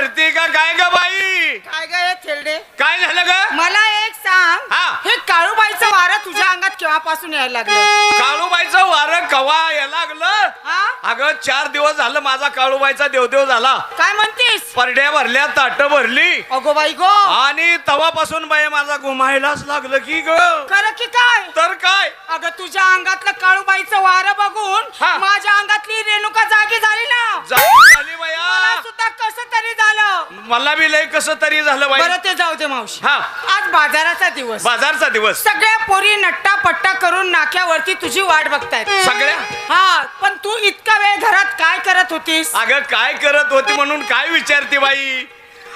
भरती का काय ग बाई? काय ग हे थेरडे? काय झालं ग? मला एक सांग, हा. हे काळूबाईचं वारं तुझ्या अंगात केव्हापासून यायला लागलं? काळूबाईचं वारं कवा यायला लागलं? हा? अगं 4 दिवस झालं माझा काळूबाईचा देवदेव झाला. काय म्हणतीस? परड्या भरल्या, ताट भरली अगो बाई गो, आणि तवापासून बाई माझा घुमायलाच लागलं की ग. खरं की काय? तर काय? अगं तुझ्या अंगातलं काळूबाईचं वारं बघून हा. माझ्या अंगातली रेणुका जागी झाली ना. झाली बाया. मला सुद्धा कसं तरी झालं. मला बी लय कसं तरी झालं बाई. बरं ते जाऊ दे मावशी. हा. आज बाजाराचा दिवस, बाजारचा दिवस. सगळ्या पोरी नट्टा पट्टा करून नाक्यावरती तुझी वाट बघतायत. सगळ्या? हा, पण तू इतका वेळ घरात काय करत होतीस? अगं काय करत होती म्हणून काय विचारते बाई?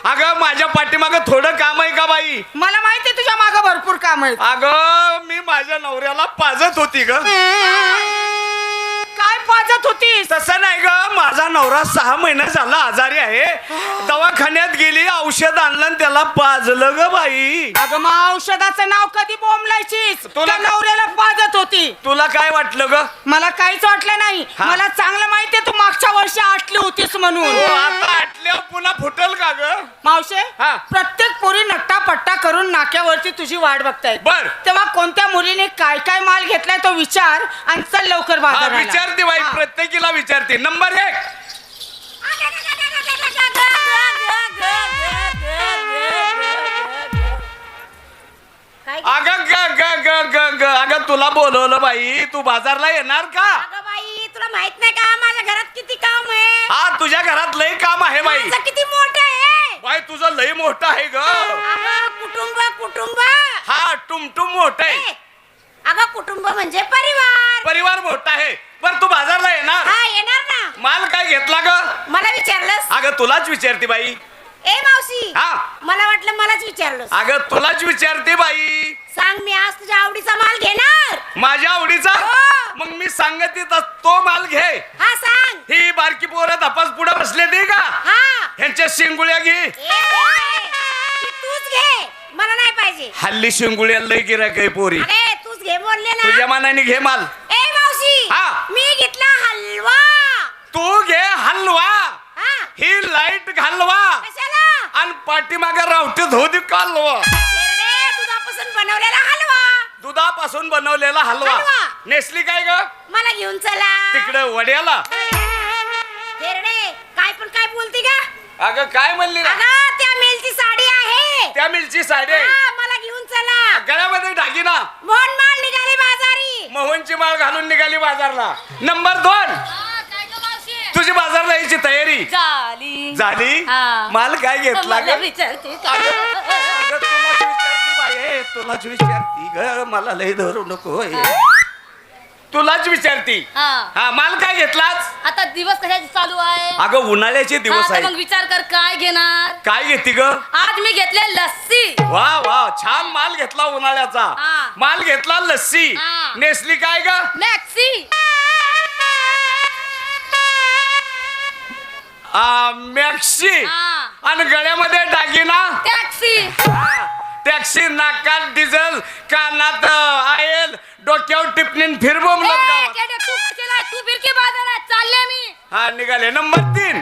अगं माझ्या पाठीमागं थोडं काम आहे का बाई? मला माहिती तुझ्या मागं भरपूर काम आहे. अगं मी माझ्या नवऱ्याला पाजत होती ग. काय पाजत होतीस? तसं नाही ग, माझा नवरा 6 महिने झाला आजारी आहे. दवाखान्यात गेली, औषध आणलं आणि त्याला पाजलं ग बाई. अगं मग औषधाचं नाव कधी बोंबलायचीस? तुला- त्या नवऱ्याला पाजत होती. तुला काय वाटलं ग? मला काहीच वाटलं नाही. हा. मला चांगलं माहितीये तू मागच्या वर्षी आटली होतीस म्हणून. आता आटल्यावर पुन्हा फुटल का ग? मावशे, हा. प्रत्येक पोरी नट्टा पट्टा करून नाक्यावरती तुझी वाट बघतायत. बर. तेव्हा कोणत्या मुलीने काय काय माल घेतलाय तो विचार आणि चल लवकर हा, बाजाराला. विचारते बाई, हा. प्रत्येकीला विचारते. नंबर 1. अगं ग ग ग ग ग अगं तुला बोलवलं बाई, तू बाजारला येणार का? अगं बाई, तुला माहित नाही का माझ्या घरात किती काम आहे? हा, तुझ्या घरात लय काम आहे बाई. माझं किती मोठं आहे? बाई तुझं लय मोठं आहे ग. अगं कुटुंब कुटुंब हा, टुमटुम मोठं आहे. ए, अगं कुटुंब म्हणजे परिवार. परिवार मोठा आहे. बर तू बाजारला येणार? हा, येणार ना. माल काय घेतला ग? मला विचारलंस? अगं तुलाच विचारते बाई. ए मावशी, हा. मला वाटलं मलाच विचारलंस. अगं तुलाच विचारते बाई. सांग, मी आज तुझ्या आवडीचा माल घेणार. माझ्या आवडीचा? हो. मग मी सांगते तो माल घे. हा, सांग. ही बारकी पोरं तपास पुढे बसले ते का? हा. ह्यांच्या शिंगुळ्या घे. ए, ती तूच घे, मला नाही पाहिजे. हल्ली शिंगुळ्या लय गिराक आहे पोरी. अरे तूच घे बोलले ना. तुझ्या मनाने घे माल. ए मावशी, हा. मी घेतला हलवा. तू घे हलवा. हा. ही लाईट घालवा कशाला? आणि पाठीमागे रावटी धोदी कालवा. शेरडे, दुधापासून बनवलेला हलवा. दुधापासून बनवलेला हलवा. हलवा. नेसली काय ग? मला घेऊन चला. तिकडे वड्याला. शेरडे, काय पण काय बोलते का? अगं काय म्हणली ना? अगं, त्या मेलची साडी आहे. त्या मिलची साडी आहे. हा, मला घेऊन चला. गळ्यामध्ये दागिना. मोहन माल निघाले बाजारी. मोहनची माळ घालून निघाली बाजारला. नंबर 2. तुझी बाजारला यायची तयारी झाली झाली? हा. माल काय घेतला ग? मला विचारते का? अगं, तुलाच विचारती बाई, तुलाच विचारती ग, मला लय धरू नको. तुलाच विचारती. हा. हा, माल काय घेतलाच? आता दिवस कशाचे चालू आहे? अगं उन्हाळ्याचे दिवस हा, तर आहे. मग विचार कर काय घेणार. काय घेती ग? आज मी घेतले लस्सी. वा वा, छान माल घेतला उन्हाळ्याचा. हा. माल घेतला लस्सी. हा. नेसली काय ग? मॅक्सी. मॅक्सी. हा. आणि गळ्यामध्ये दागिना. टॅक्सी. टॅक्सी. नाकात डिझेल, कानात आयल, डोक्यावर टिपणीन फिरबोमलत गावात. तू कशाला? तू फिरकी बाजारात चालले मी. हा, निघाले. नंबर 3.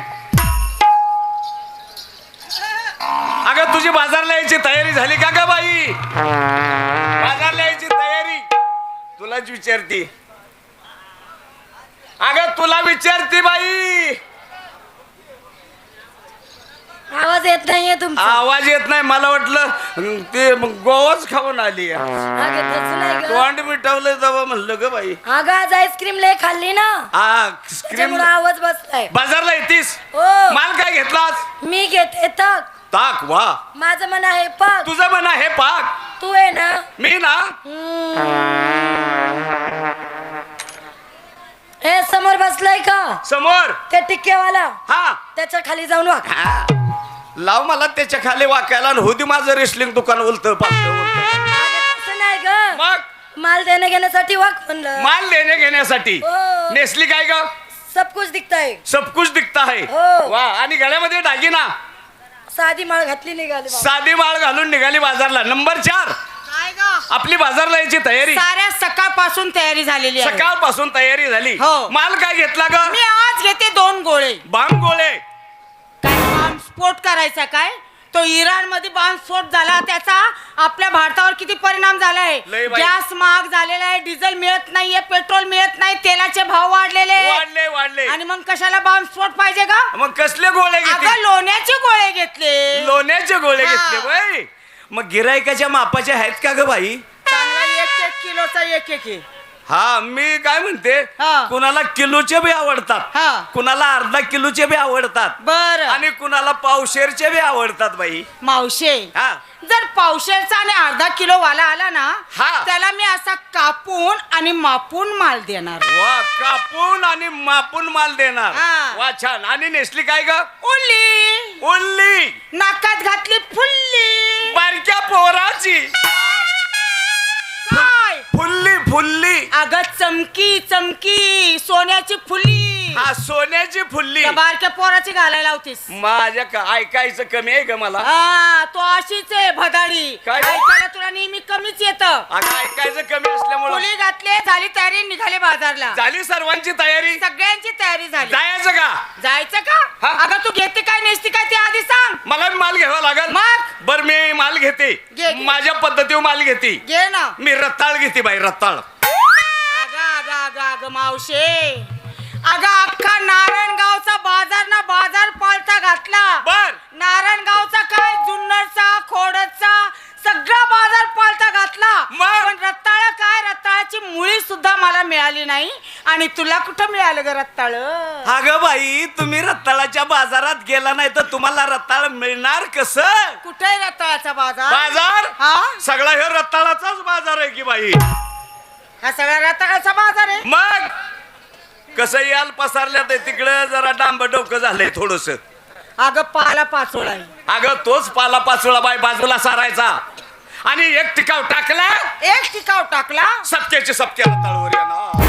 अगं तुझी बाजारला यायची तयारी झाली का ग बाई? बाजारला यायची तयारी. तुलाच विचारती. अगं तुला विचारती बाई. आवाज येत नाहीये तुमचा. आवाज येत नाही. मला वाटलं ते गोवाच खाऊन आली. अगं, तसं नाही गं. तोंड मिटवलं तेव्हा म्हणलं ग बाई. अगं, आज आईस्क्रीम लय खाल्ली ना, क्रीम. त्याच्यामुळे आवाज बसलाय. बाजारला येतीस? हो. माल काय घेतलास? मी घेते तक. ताक. वा, माझं मन आहे पाक. तुझं म्हणा हे पाक. तू आहे ना. मी ना. हे समोर बसलाय का समोर. ते टिक्केवाला, हा. त्याच्या खाली जाऊन वाग. हा. लाव मला त्याच्या खाली वाकायला. होती माझं रेसलिंग दुकान उलत पालत. तसं नाही ग, मग माल देणे घेण्यासाठी वाग म्हणलं. माल देणे घेण्यासाठी. हो. नेसली काय ग? सब कुछ दिखता है. सब कुछ दिखता है. हो. वा. आणि गळ्यामध्ये दागिना. साधी माळ घातली निघाली बाबा. साधी माळ घालून निघाली बाजारला. नंबर 4. काय ग? आपली बाजारला यायची तयारी. साऱ्या सकाळपासून तयारी झालेली आहे. सकाळपासून तयारी झाली. हो. माल काय घेतला ग? मी आज घेते 2 गोळे. बाम गोळे. काय बाम स्फोट करायचा काय? तो इराण मध्ये बॉम्बस्फोट झाला, त्याचा आपल्या भारतावर किती परिणाम झालाय. लय बाई. गॅस महाग झालेला आहे, डिझेल मिळत नाहीये, पेट्रोल मिळत नाही, तेलाचे भाव वाढलेले वाढले. आणि मग कशाला बॉम्बस्फोट पाहिजे का? मग कसले गोळे अगं घेतले? लोण्याचे गोळे घेतले. लोण्याचे गोळे हा. घेतले बाई. मग गिरायकाच्या मापाचे आहेत का ग बाई? चांगला 1-1 किलोचा एक आहे. हा, मी काय म्हणते, हा. कुणाला किलोचे बी आवडतात, हा. कुणाला अर्धा किलोचे बी आवडतात, बर आणि कुणाला पावशेरचे बी आवडतात बाई. मावशे, हा. जर पावशेरचा आणि अर्धा किलो वाला आला ना, हा. त्याला मी असा कापून आणि मापून माल देणार. वा, कापून आणि मापून माल देणार. हा. वा, छान. आणि नेसली काय ग? उल्ली उल्ली. नाकात घातली फुल्ली. बारक्या पोराची काय? फुल्ली. अगं चमकी चमकी सोन्याची फुल्ली. हा, सोन्याची फुल्ली. त्या बारक्या पोराची घालायला होतीस. ऐकायचं कमी आहे का मला? हा, तो अशीच आहे भदाडी. काय? ऐकायला तुला नेहमी कमीच येतं. अगं, ऐकायचं कमी असल्यामुळे. फुली घातले, झाली तयारी, निघाले बाजारला. झाली सर्वांची तयारी? सगळ्यांची तयारी झाली. जायचं का? जायचं का? हा. अगं तू घेते काय नेसती काय ते आधी सांग. मला बी माल घ्यावा लागेल. मग? बर, मी माल घेते. घे. माझ्या पद्धतीवर माल घेते. घे ना. मी रताळ घेते बाई, रताळ. अगं मावशे, अगं अख्खा नारायणगावचा बाजार पालथा घातला. बर. नारायणगावचा काय, जुन्नरचा, खोडचा सगळा बाजार पालथा घातला. मग? पण रताळ काय, रताळाची मुळी सुद्धा मला मिळाली नाही. आणि तुला कुठं मिळालं ग रताळ? अगं बाई, तुम्ही रताळाच्या बाजारात गेला नाही तर तुम्हाला रताळ मिळणार कसं? कुठे आहे रताळाचा बाजार? बाजार हा, सगळा हे रताळाचाच बाजार आहे की बाई. हा सगळा रताळाचा बाजार आहे. मग कसं याल पसरल्यात तिकडं जरा डांब डोकं झालंय थोडस. अगं पाला पाचोळा आहे. अगं तोच पाला पाचोळा बाई बाजूला सारायचा आणि एक टिकाव टाकला, एक टिकाव टाकला. सप्त्याचे सप्त्या रताळवर येणार.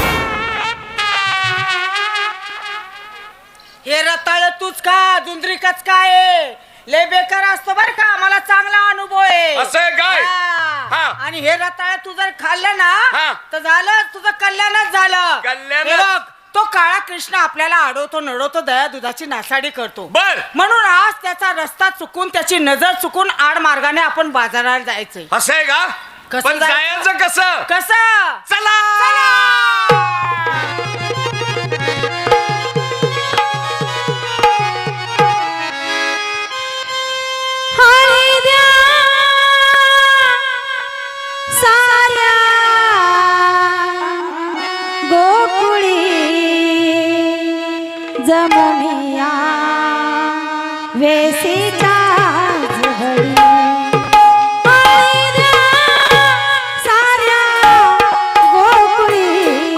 हे रताळ तूच का, जुंदरीकच काय आहे? लय बेकार असतो बर का, मला चांगला अनुभव आहे. असं आहे काय? हा. हा. आणि हे रताळ तू जर खाल्लं ना, हा. तर झालं तुझं कल्याणच झालं. कल्याणच. हे बघ, तो काळा कृष्ण आपल्याला अडवतो, नडवतो, दया दुधाची नासाडी करतो. बर. म्हणून आज त्याचा रस्ता चुकून, त्याची नजर चुकून आड मार्गाने आपण बाजारात जायचंय. असं आहे का? कसं पण जायचं? जायचं कसं? कसं? चला. हरी द्या साऱ्या गोकुळी जमुनिया वेसीच्या जवळी. हरी द्या साऱ्या गोकुळी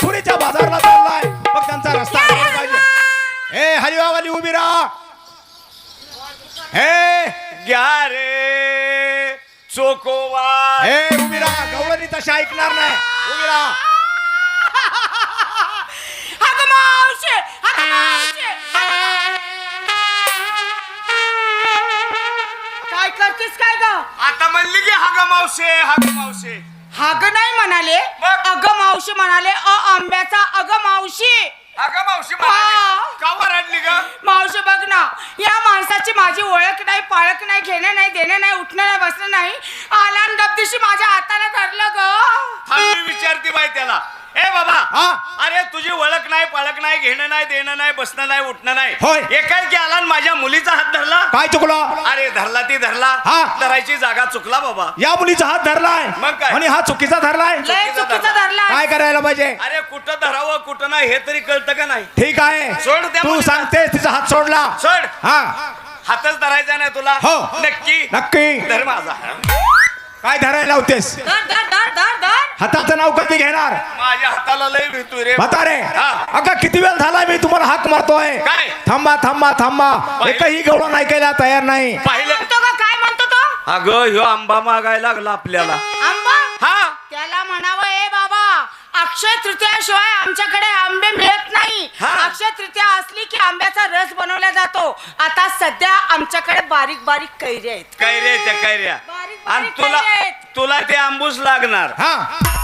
मथुरेच्या बाजारला चाललाय मग त्यांचा रस्ता आला पाहिजे. ए हरिवावाली उभी राहा. ए घ्या रे चोकोवा. ए उभी राहा. गवळणी तशी ऐकणार नाही. उभी राहा. अगं मावशी, अगं मावशी. काय करतेस काय ग? आता म्हणली की हा ग मावशे, हा ग मावशे. हाग नाही म्हणाले, मग? अगं मावशी म्हणाले. आंब्याचा अगं मावशी. हा ग मावशी म्हणाली. हा. का वरडली ग? मावशी बघ ना, या माणसाची माझी ओळख नाही, पाळख नाही, घेणं नाही, देणं नाही, उठणं नाही, बसणं नाही. आला आणि गपदिशी माझ्या हाताला धरलं ग. थांब मी विचारते बाई त्याला. ए बाबा, हा? अरे तुझी ओळख नाही, पाळख नाही, घेणं नाही, देणं नाही, बसणं नाही, उठणं नाही. होय. एकाएकी की आला आणि माझ्या मुलीचा हात धरला. काय चुकलं? अरे धरला ती धरला. हा. धरायची जागा चुकला बाबा. या मुलीचा हात धरलाय मग काय? आणि हा चुकीचा धरलाय. लय चुकीचा धरला. काय करायला पाहिजे? अरे कुठं धरावं कुठं नाही हे तरी कळतं का नाही? ठीक आहे सोड त्या तू मुलीला. सांगतेस तिचा हात सोडला. सोड. हा हातच धरायचा नाही तुला? हो. नक्की नक्की. धर माझा. काय धरायला होतेस? धर धर धर धर धर. हाताचं नाव कधी घेणार? माझ्या हाताला लय भीतू रे. म्हातारे हा. अगं किती वेळ झाला मी तुम्हाला हाक मारतोय. काय? थांबा थांबा थांबा. एकही गवळण ऐकायला तयार नाही. पाहिलं? म्हणतो का काय म्हणतो तो? अगं ह्यो आंबा मागायला लागला आपल्याला. आंबा? हा. त्याला म्हणावं ए बाबा, अक्षय तृतीयाशिवाय आमच्याकडे आंबे मिळत नाही. हा. अक्षय तृतीया असली की आंब्याचा रस बनवला जातो. आता सध्या आमच्याकडे बारीक बारीक कैऱ्या आहेत. कैऱ्या त्या कैऱ्या. बारीक आणि बारीक तुला कैऱ्या आहेत. तुला ते आंबूस लागणार. हा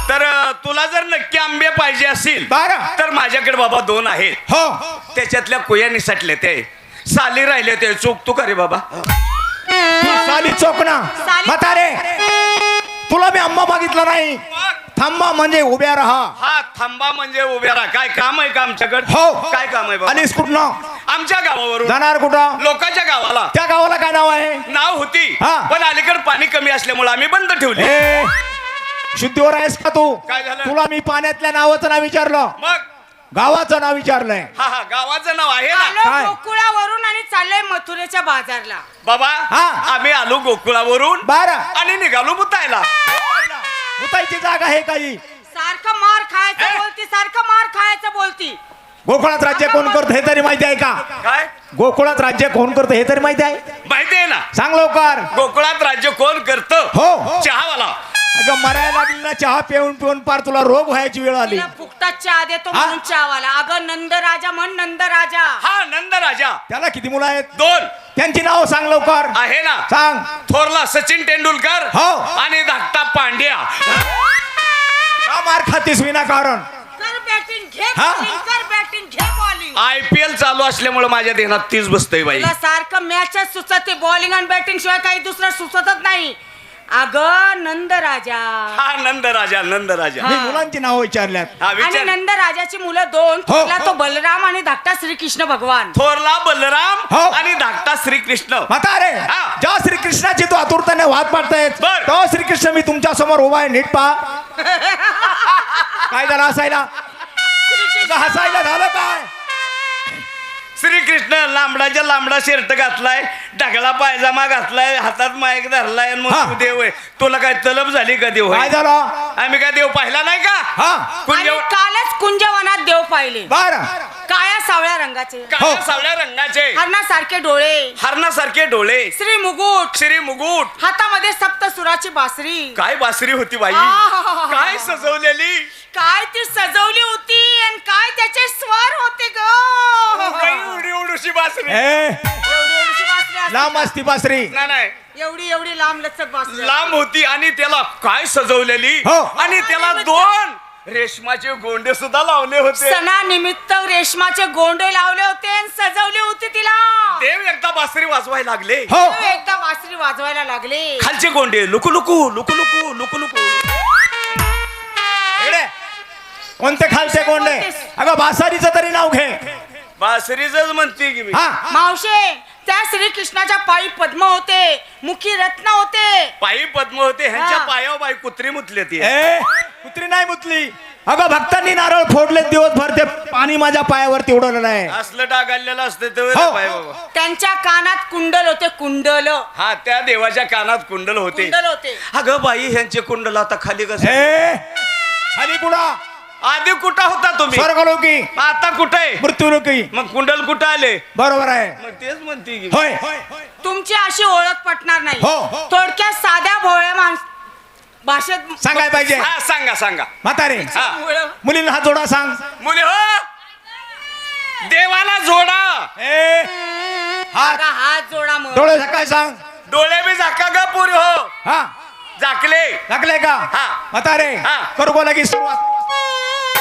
तर तुला जर नक्की आंबे पाहिजे असतील बरं. तर माझ्याकडे बाबा 2 आहेत. हो त्याच्यातल्या कुया निसटले ते साली राहिले ते चूक तू करे बाबा. तू साली चोकना. साली- म्हातारे तुला मी आंबा मागितला नाही. थांबा म्हणजे उभ्या राहा. हा थांबा म्हणजे उभ्या राहा. काय काम आहे का आमच्याकडे? हो. काय काम आहे बाबा? आलीस कुठनं? आमच्या गावावरून जाणार कुठं? लोकांच्या गावाला. त्या गावाला काय नाव आहे? नाव होती हा. पण अलीकडे पाणी कमी असल्यामुळे आम्ही बंद ठेवली. ए शुद्धीवर आहेस का तू? काय झालं? तुला मी पाण्यातल्या नावाचं नाव विचारलं, मग गावाचं नाव विचारलंय. हा हा गावाचं नाव आहे ना आलो काय? गोकुळावरून आणि चाललोय मथुरेच्या बाजारला. बाबा. हा. आम्ही आलो गोकुळावरून बरं. आणि निघालो मुतायला. मुताईची जागा आहे काही? सारखं मार खायचं बोलती, सारखं मार खायचं बोलती. गोकुळात राज्य कोण करतं हे तरी माहिती आहे का? काय गोकुळात राज्य कोण करतं हे तरी माहिती आहे? माहिती आहे ना सांग लवकर. गोकुळात राज्य कोण करतं? हो. चहावाला. अगं मरायला लागली ना चहा पिऊन पिऊन पार तुला रोग व्हायची वेळ आली. तिला फुकटात चहा देतो हा? म्हणून चहावाला. अगं नंदराजा म्हण, नंदराजा. हा नंद राजा. त्याला किती मुलं आहेत? 2 त्यांची नाव सांग लवकर. आहे ना. सांग. थोरला सचिन तेंडुलकर हो. आणि धाकटा पांड्या. का मार खातीस विनाकारण? कर बॅटिंग घे हा? बॉलिंग, कर बॅटिंग घे बॉलिंग. IPL चालू असल्यामुळे माझ्या देहात तीच बसतय बाई. तुला सारखं मॅचच सुचते. बॉलिंग आणि बॅटिंग शिवाय काही दुसरं सुचतच नाही. अगं नंदराजा. हा नंद राजा नंद राजा. मी मुलांची नाव विचारल्यात. हा आणि विचार. नंदराजाची मुलं 2. हो. तुला तो बलराम आणि धाकटा श्रीकृष्ण भगवान. थोरला बलराम हो. आणि धाकटा श्रीकृष्ण. म्हातारे हा. ज्या श्रीकृष्णाची तू आतुरतेने वाद पाडतायत बर. तो श्रीकृष्ण मी तुमच्या समोर उभा आहे. नीट पहा. काय झालं हसायला? तुझं हसायला झालं काय? श्रीकृष्ण लांबडाच्या लांबडा शर्ट घातलाय, ढगला पायजामा घातलाय, हातात माईक धरलाय आणि हा. मग तू देव आहे. तुला काय तलब झाली का देव काय आहे? झालं? आम्ही काय देव पाहिला नाही का? हा आणि कुंज कालच कुंजवनात देव पाहिले. बर. काळ्या सावळ्या रंगाचे, काळ्या हो. सावळ्या रंगाचे, हरणासारखे डोळे, हरणासारखे डोळे, श्री मुकुट, श्री मुकुट. हातामध्ये सप्तसुराची बासरी. काय बासरी होती बाई. आहाहाहा. काय सजवलेली. काय ती सजवली होती आणि काय त्याचे स्वर होते ग. काही एवढी एवढीशी बासरी. ए एवढी एवढीशी बासरी असते लांब का? असती बासरी. नाही नाही एवढी एवढी लांब लचक बासरी. लांब होती आणि त्याला काय सजवलेली. हो. आणि त्याला 2 रेशमाचे गोंडे सुद्धा लावले होते. सणानिमित्त रेशमाचे गोंडे लावले होते आणि सजवली होती तिला. देव एकदा बासरी वाजवायला लागले. हो देव एकदा बासरी वाजवायला लागले. खालचे गोंडे लुकू लुकू लुकू लुकू लुकू लुकू. इकडे. कोणते खालचे कोंडे? अगं बासरीचं तरी नाव घे. बासरीच म्हणते की मी. हा मावशे, त्या श्रीकृष्णाच्या पायी पद्म होते, मुखी रत्न होते. पायी पद्म होते. ह्यांच्या हा. पायावर बाई कुत्री मुतली ती. ए कुत्री नाही मुतली. अगं भक्तांनी नारळ फोडले दिवसभर ते पाणी माझ्या पायावरती उडवलं नाही. असलं डागालेलं असतं ते हो. पाय बाबा. त्यांच्या कानात कुंडल होते, कुंडल. हा त्या देवाच्या कानात कुंडल होते. कुंडल होते. अगं बाई ह्यांचे कुंडल आता खाली कसं. ए खाली पुढा. आधी कुठं होता तुम्ही स्वर्गलोकी आता कुठं आहे मृत्यूलोकी. मग कुंडल कुठं आले बरोबर आहे. मग तेच म्हणते की होय तुमची अशी ओळख पटणार नाही. हो, हो. थोडक्यात साध्या भोळ्या भाषेत सांगाय पाहिजे. हा सांगा सांगा म्हातारे हा मुलींना हात जोडा सांग. मुली हो देवाला जोडा ए हात बघा, हात जोडा मग. डोळे झाकाय सांग. डोळे बी झाका ग पुरी हो हा झाकले झाकले का हा. म्हातारे हा. करू बोला की सुरुवात.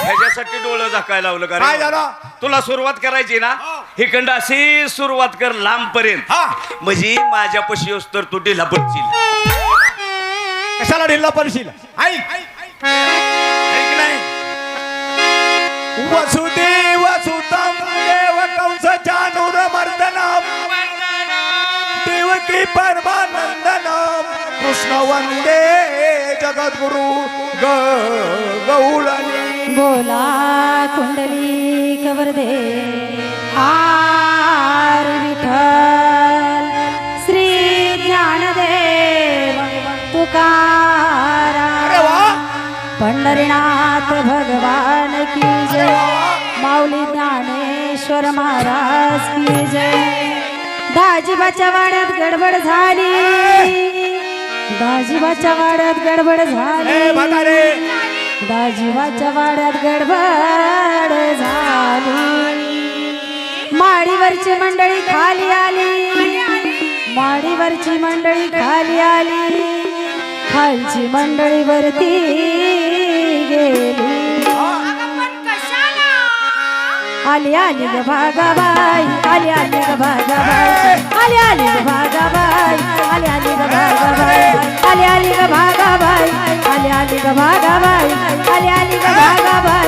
ह्याच्यासाठी डोळं झाकायला लावलं का रे? काय झालं? तुला सुरुवात करायची ना हिकंड अशी सुरुवात कर लांब पर्यंत हा म्हणजे माझ्या पशी येऊस तर तू ढिला पडशील कशाला ढिल्ला पडशील. ऐक ऐक नाही. वसुदेव सुतम देव कंस चानूर मर्दनम देवकी परमानंदनम कृष्ण वंदे जगद्गुरु गौळणी. बोला कुंडली कवरदे आर विठ्ठल श्री ज्ञानदेव तुकाराम अरे वा पंढरीनाथ भगवान की जय माऊली ज्ञानेश्वर महाराज की जय. दाजीबाच्या वाड्यात गडबड झाली दाजीबाच्या वाड्यात गडबड ए म्हातारे झाली दाजीबाच्या वाड्यात गडबड झाली. माडीवरची मंडळी खाली आली माडीवरची मंडळी खाली आली खालची मंडळी वरती गेली. पण कशाला आली आली ग भागाबाई आली आली ग भागाबाई आली आली ग भागाबाई आली आली ग भागाबाई आली आली ग भागाबाई आली आली ग भागाबाई आली आली ग भागाबाई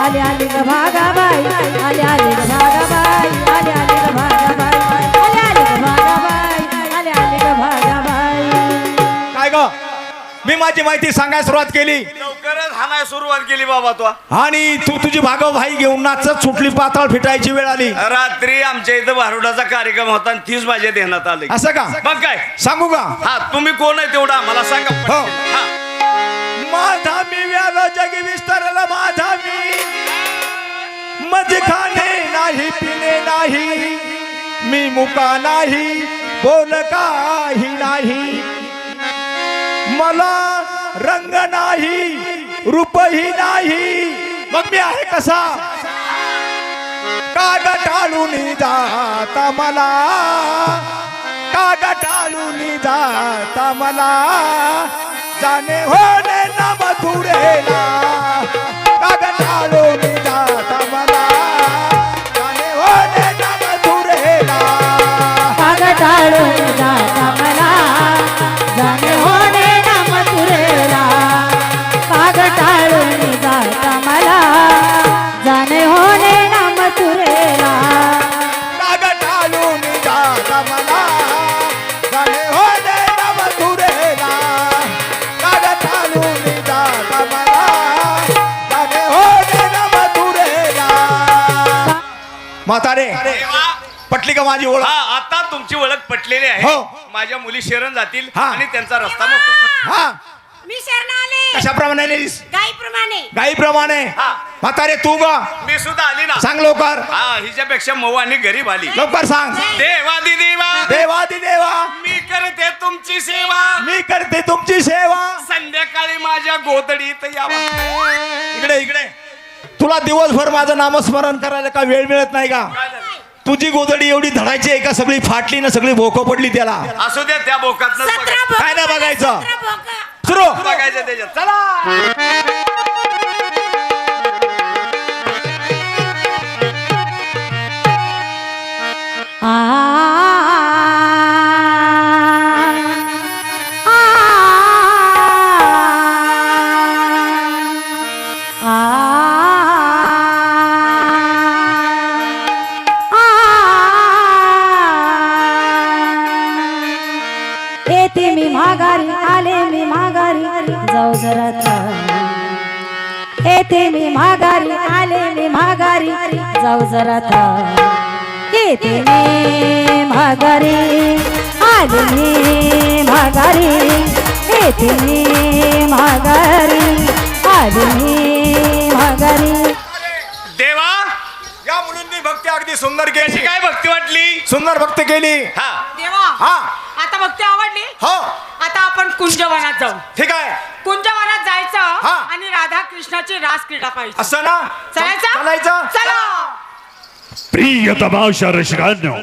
आली आली ग भागाबाई आली आली ग भागाबाई आली आली ग भागाबाई आली आली ग भागाबाई आली आली ग भागाबाई. काय ग मी माझी माहिती सांगायला सुरुवात केली लवकरच हाणाय सुरुवात केली बाबा तू आणि तू तुझी भाई घेऊन नाचत सुटली पाताळ फिटायची वेळ आली. रात्री आमच्या इथं भारुडाचा कार्यक्रम होता आणि 30 माझ्या ध्यानात आले असं का मग काय सांगू का. हा तुम्ही कोण आहे तेवढा आम्हाला सांगा हो. हा. माझा मी व्याला जगी विस्तारला माझा मी मज खाणे नाही पिणे नाही मी मुका नाही बोल काही नाही मला रंग नाही रूपही नाही मग मी आहे कसा काग टाळून जाता मला काग टाळून जाता मला जाणे होणे ना मथुरेला काग टाळून जाता मला जाणे होणे ना मथुरेला काग टाळून जाता मला जाणे होणे ना मथुरेला काग टाळून जाता मला जाणे होणे ना मथुरेला काग टाळून जाता मला जाणे होणे ना मथुरेला काग टाळून जाता मला जाणे होणे ना मथुरेला. म्हातारे देवा, पटली का माझी ओळख. हा आता तुमची ओळख पटलेली आहे हो. माझ्या मुली शरण जातील हा. आणि त्यांचा रस्ता मोकळा. हा मी शरण आले कशाप्रमाणे आलीस? गाईप्रमाणे गाईप्रमाणे. हा. म्हातारे तू ग मी सुद्धा आली ना सांग लवकर हा हिच्यापेक्षा मऊ आणि गरीब आली लवकर सांग. देवादी देवा देवादी देवा मी करते तुमची सेवा मी करते तुमची सेवा. संध्याकाळी माझ्या गोदडीत यावा. इकडे इकडे तुला दिवसभर माझं नामस्मरण करायला का वेळ मिळत नाही का. तुझी गोदडी एवढी धडायची आहे का सगळी फाटली ना सगळी भोकं पडली त्याला. असू द्या त्या बोकात काय नाही बघायचं. सुरू बघायचं त्याच्यात चला येते मी माघारी आले मी माघारी जाऊ जरा येते मी माघारी आले मी माघारी जाऊ जरा येते मी माघारी आले मी माघारी येते मी माघारी आले मी माघारी. देवा या मुलींनी भक्ती अगदी सुंदर कशी केली, काय भक्ती वाटली? सुंदर भक्ती केली. हा देवा हा आता भक्ती आवडली. हो आता आपण कुंजवनात जाऊ. ठीक आहे. कुंजवनात जायचं हा. आणि राधा कृष्णाची रास क्रीडा पाहिजे. असं ना चालायचं चालायचं. चला. प्रिय तमाशा रसिकांनो,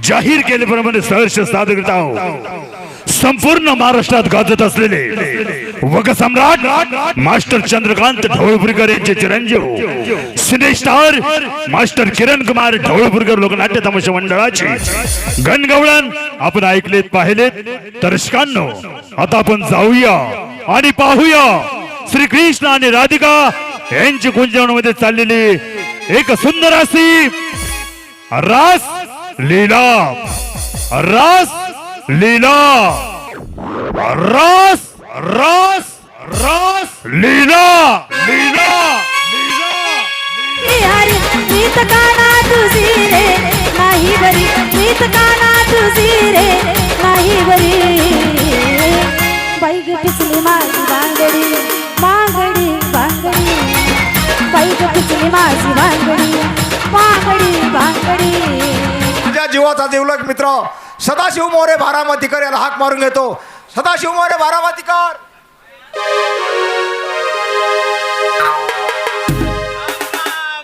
जाहीर केल्याप्रमाणे सहर्ष सादर करत आहोत संपूर्ण महाराष्ट्रात गाजत असलेले वग सम्राट मास्टर चंद्रकांत ढवळपुरकर यांचे चिरंजीव सिनेस्टार मास्टर किरण कुमार ढवळपुरकर लोकनाट्य तमाशा मंडळाचे गणगवळण आपण ऐकलेत पाहिलेत. तर रसिकांनो, आता आपण जाऊया आणि पाहूया श्रीकृष्ण आणि राधिका यांची कुंजवनामध्ये चाललेली एक सुंदर अशी रास लीला. रास लीला. रास रास रास लीला. लीला. हरी प्रीत काना तुझी रे नाही बरी. प्रीत काना तुझी रे नाही बरी. बाईग पिचली माझी बांगडी बांगडी बांगडी. बाईग पिचली माझी बांगडी बांगडी बांगडी. तुझ्या जीवाचा देवलक मित्र सदाशिव मोरे बारामतीकर याला हाक मारून घेतो. सदाशिव मोरे बारामतीकर.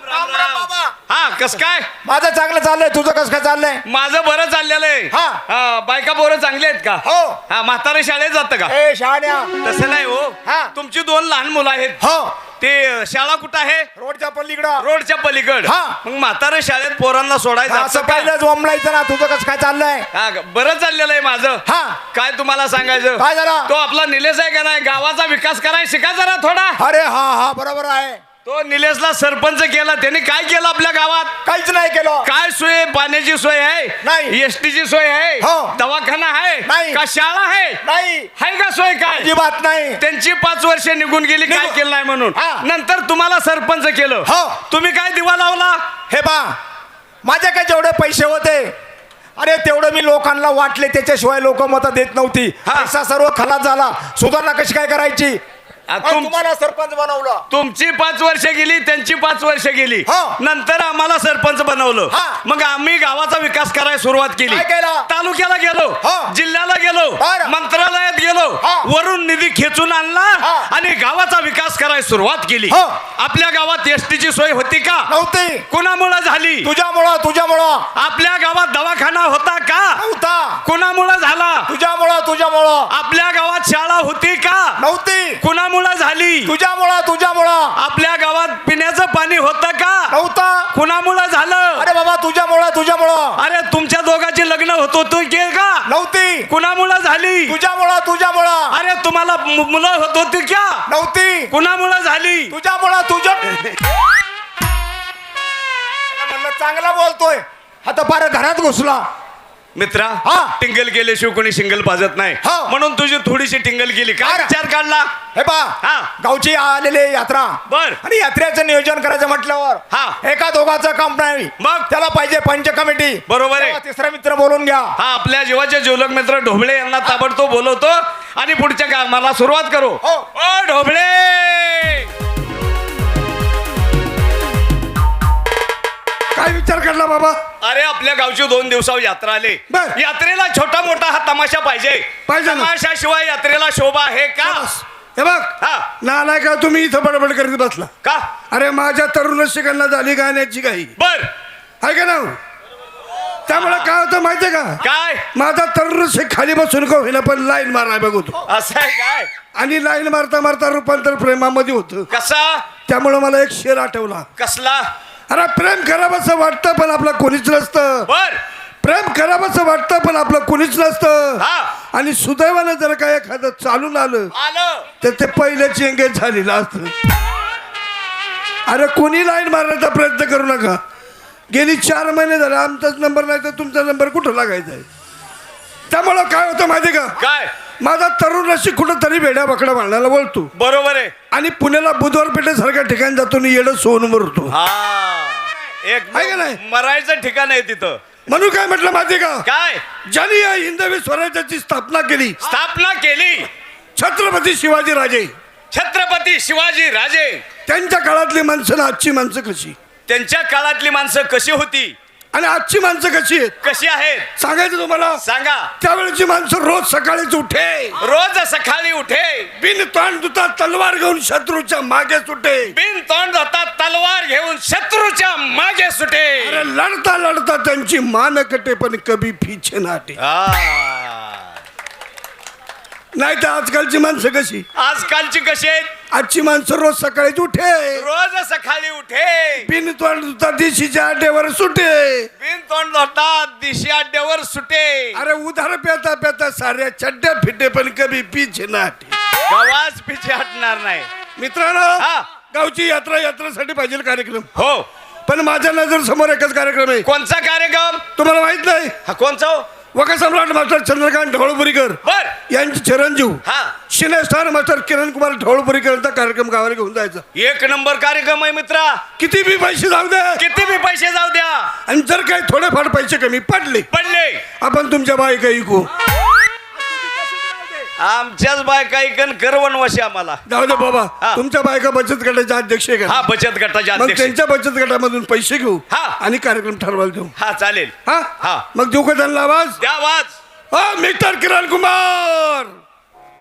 राम राम बाबा. हा कस काय? माझं चांगलं चाललंय, तुझं कसं काय चाललंय? माझं बरं चाललेलं आहे. हा. हा, बायका पोरं चांगले आहेत का? हो. हा, म्हातारे शाळेत जातं का? ए शहाण्या. तसं नाही हो. हा. तुमची 2 लहान मुलं आहेत. हो ते शाळा कुठं आहे? रोडच्या पलीकडं. रोडच्या पलीकड. हा. मग म्हातारे शाळेत पोरांना सोडायचं असं असतं का? पहिलंच वमलायचं ना. तुझं कसं काय चाललंय? हा, बरं चाललेलं आहे माझं. हा. काय तुम्हाला सांगायचं? काय झालं? तो आपला निलेश आहे का नाही, गावाचा विकास करायला शिका जरा थोडा. अरे हा हा बरोबर आहे. तो निलेशला सरपंच केला. त्याने काय केलं आपल्या गावात? काहीच नाही केलं. काय सोय? पाण्याची सोय आहे? नाही. एसटीची सोय आहे? हो. दवाखाना आहे? नाही. का शाळा आहे? नाही आहे का सोय? काय अजिबात नाही. त्यांची 5 वर्ष निघून गेली, काय निघून. केलं नाही म्हणून. हा. नंतर तुम्हाला सरपंच केलं. हो. तुम्ही काय दिवा लावला? हे बा माझ्याकडे जेवढे पैसे होते अरे तेवढं मी लोकांना वाटले. त्याच्याशिवाय लोक मतं देत नव्हती. हा. पैसा सर्व खलास झाला. सुधारणा कशी काय करायची? तुम- तुम्हाला सरपंच बनवलं. तुमची 5 वर्ष गेली, त्यांची 5 वर्ष गेली. हो. नंतर आम्हाला सरपंच बनवलं. हा. मग आम्ही गावाचा विकास करायला सुरुवात केली. काय केलं? तालुक्याला गेलो, हो. जिल्ह्याला गेलो, बरं. मंत्रालयात गेलो, हा. वरून निधी खेचून आणला हा. आणि गावाचा विकास करायला सुरुवात केली. हो. आपल्या गावात एसटीची सोय होती का? नव्हती. कुणामुळे झाली? तुझ्यामुळं आपल्या गावात दवाखाना होता का? नव्हता. कुणामुळे झाला? तुझ्यामुळं आपल्या गावात शाळा होती का? नव्हती. कुणामुळे झाली? तुझ्यामुळं आपल्या गावात पिण्याचं पाणी होतं का? नव्हता. कुणामुळे झालं? अरे बाबा तुझ्यामुळं अरे तुमच्या दोघांची लग्न होत होती का? नव्हती. कुणामुळे झाली? तुझ्यामुळं अरे तुम्हाला मुलं होत होती का? नव्हती. कुणामुळे झाली? म्हणलं चांगला बोलतोय. आता फार घरात घुसला. मित्रा, हा. टिंगल केल्याशिवाय कोणी सिंगल पाजत नाही. हा. म्हणून तुझी थोडीशी टिंगल केली. काय अरे. विचार काढला? हे पा हा. गावची आलेली यात्रा. बर. आणि यात्रेचं नियोजन करायचं हा. म्हटल्यावर एका दोघाचं काम नाही. मग? त्याला पाहिजे पंच कमिटी. बरोबर आहे. तेव्हा तिसरा मित्र बोलून घ्या. हा, आपल्या जीवाचे जिवलग मित्र ढोबळे यांना ताबडतोब बोलवतो आणि पुढच्या कामाला सुरुवात करू. हो. ओ ढोबळे, काय विचार करला बाबा? अरे आपल्या गावची 2 दिवसावर यात्रा आली. बर. यात्रेला छोटा मोठा हा तमाशा पाहिजे. पाहिजे ना. तमाशाशिवाय यात्रेला शोभा आहे का? हे बघ हा. नालाय का तुम्ही इथं बडबड करीत बसला. का? अरे माझ्या तरुण शिकांना झाली गाण्याची काही बर. आहे का ना. त्यामुळे काय होतं माहितीये का, काय माझा तरुण शिक खाली बसून का होईना पण लाईन माराय बघतो. असं आहे काय? आणि लाईन मारता मारता रूपांतर प्रेमामध्ये होतं. कसा? त्यामुळे मला एक शेर आठवला. कसला? अरे प्रेम करावं असं वाटतं पण आपलं कोणीच नसतं. बर. प्रेम करावं असं वाटतं पण आपलं कोणीच नसतं. हा. आणि सुदैवानं जर काय एखादं चालून आलं आलं. तर ते पहिल्याच एंगेज झालेलं असतं. अरे कोणी लाईन मारण्याचा प्रयत्न करू नका. गेली 4 महिने झाले आमचाच नंबर नाही तर तुमचा नंबर कुठं लागायचा आहे. त्यामुळं काय होतं माहिती का, काय? माझा तरुण रसिक कुठंतरी वेड्या बाकडा मांडायला बोलतो. बरोबर आहे. आणि पुण्याला बुधवार पेठेसारख्या ठिकाणी जातो आणि येडं सोन मरतो. हा, एक आहे का नाही? मरायचं ठिकाण आहे तिथं. म्हणून काय म्हटलं माहिती का, काय ज्यांनी या हिंदवी स्वराज्याची स्थापना केली स्थापना केली? छत्रपती शिवाजी राजे. छत्रपती शिवाजी राजे. त्यांच्या काळातली माणसं आणि आजची माणसं कशी त्यांच्या काळातली माणसं कशी होती आणि आजची माणसं कशी आहेत कशी आहेत सांगायचं तुम्हाला सांगा. त्यावेळेची माणसं रोज सकाळीच उठे रोज सकाळी उठे, बिन तोंड दुता तलवार घेऊन शत्रूच्या मागे सुटे. बिन तोंड होता तलवार घेऊन शत्रूच्या मागे सुटे. अरे लढता लढता त्यांची मान कटे पण कभी पीछे ना हटे. नाही तर आजकालची माणसं कशी आजकालची कशी आहेत आजची माणसं रोज सकाळीच उठे रोज सकाळी उठे, बिन तोंड दुता दिशीच्या अड्डेवर सुटे. बिन तोंड होता दिशी अड्ड्यावर सुटे. अरे उधार पेता पेता साऱ्या चड्ड्या फिटे पण कभी पीछे ना हटे. गवाज पिछे हटणार नाही. मित्रांनो हा. गावची यात्रेसाठी पाहिजे कार्यक्रम हो. पण माझ्या नजर समोर एकच कार्यक्रम आहे. कोणचा कार्यक्रम? तुम्हाला माहित नाही हा कोणचा हो? वका सम्राट मास्टर चंद्रकांत ढवळपुरीकर बर. यांचे चिरंजीव हा. सिनेस्टार मास्टर किरण कुमार ढवळपुरीकरांचा कार्यक्रम गावाला घेऊन जायचा. एक नंबर कार्यक्रम आहे मित्रा. किती बी पैसे जाऊ दे किती बी पैसे जाऊ द्या, आणि जर काही थोडेफार पैसे कमी पडले पडले आपण तुमच्या बायका ऐकू. आमच्याच बायका ऐकन करवनवाशी आम्हाला. जाऊ दे बाबा हा. तुमच्या बायका बचत गटाचे अध्यक्ष आहे हा का? बचत गटाच्या मग अध्यक्ष. त्यांच्या बचत गटामधून पैसे घेऊ हा. आणि कार्यक्रम ठरवायला देऊ. हा चालेल. हा हा. मग देऊ का त्यांना आवाज? द्या आवाज. मिस्टर किरण कुमार